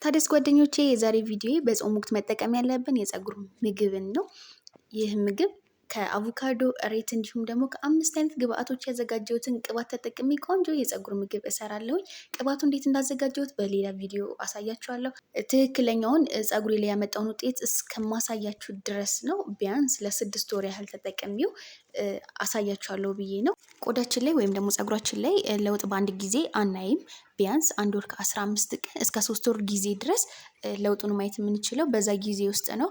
ታዲያስ ጓደኞቼ የዛሬ ቪዲዮ በጾም ወቅት መጠቀም ያለብን የፀጉር ምግብን ነው። ይህ ምግብ ከአቮካዶ እሬት እንዲሁም ደግሞ ከ5 አይነት ግብአቶች ያዘጋጀሁትን ቅባት ተጠቅሜ ቆንጆ የፀጉር ምግብ እሰራለሁኝ። ቅባቱ እንዴት እንዳዘጋጀሁት በሌላ ቪዲዮ አሳያችኋለሁ። ትክክለኛውን ፀጉሬ ላይ ያመጣውን ውጤት እስከማሳያችሁ ድረስ ነው። ቢያንስ ለ6 ወር ያህል ተጠቅሜው አሳያችኋለሁ ብዬ ነው። ቆዳችን ላይ ወይም ደግሞ ፀጉራችን ላይ ለውጥ በአንድ ጊዜ አናይም። ቢያንስ 1 ወር ከ15 ቀን እስከ 3 ወር ጊዜ ድረስ ለውጡን ማየት የምንችለው በዛ ጊዜ ውስጥ ነው።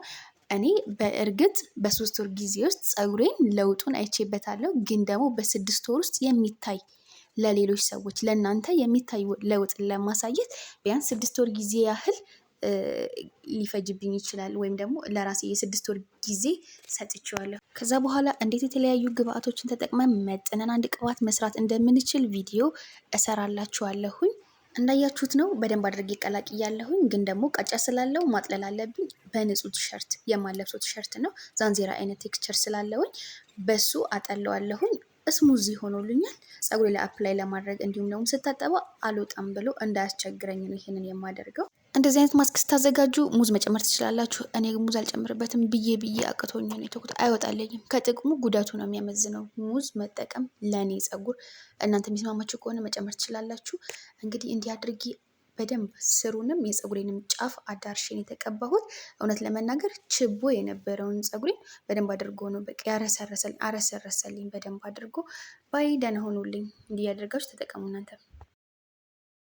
እኔ በእርግጥ በ3 ወር ጊዜ ውስጥ ፀጉሬን ለውጡን አይቼበታለሁ። ግን ደግሞ በ6 ወር ውስጥ የሚታይ ለሌሎች ሰዎች ለእናንተ የሚታይ ለውጥ ለማሳየት ቢያንስ 6 ወር ጊዜ ያህል ሊፈጅብኝ ይችላል። ወይም ደግሞ ለራሴ የ6 ወር ጊዜ ሰጥቼዋለሁ። ከዛ በኋላ እንዴት የተለያዩ ግብአቶችን ተጠቅመን መጥነን አንድ ቅባት መስራት እንደምንችል ቪዲዮ እሰራላችኋለሁኝ። እንዳያችሁት ነው በደንብ አድርጌ ቀላቅያለሁኝ። ግን ደግሞ ቀጫ ስላለው ማጥለል አለብኝ። በንጹህ ቲሸርት የማለብሰው ቲሸርት ነው። ዛንዚራ አይነት ቴክስቸር ስላለውኝ በሱ አጠለዋለሁኝ። ስሙዚ ሆኖልኛል። ፀጉሬ ላይ አፕላይ ለማድረግ እንዲሁም ደግሞ ስታጠበው አልወጣም ብሎ እንዳያስቸግረኝ ነው ይሄንን የማደርገው። እንደዚህ አይነት ማስክ ስታዘጋጁ ሙዝ መጨመር ትችላላችሁ። እኔ ግን ሙዝ አልጨምርበትም ብዬ አቅቶኝ ነው የተውኩት። አይወጣልኝም። ከጥቅሙ ጉዳቱ ነው የሚያመዝነው። ሙዝ መጠቀም ለኔ ፀጉር እናንተ የሚስማማችሁ ከሆነ መጨመር ትችላላችሁ። እንግዲህ እንዲህ አድርጌ በደንብ ስሩንም የፀጉሬንም ጫፍ አዳርሽን የተቀባሁት። እውነት ለመናገር ችቦ የነበረውን ፀጉሬን በደንብ አድርጎ ነው በቃ አረሰረሰልኝ በደንብ አድርጎ። ባይ ደህና ሆኑልኝ። እንዲህ ያደርጋችሁ ተጠቀሙ እናንተ።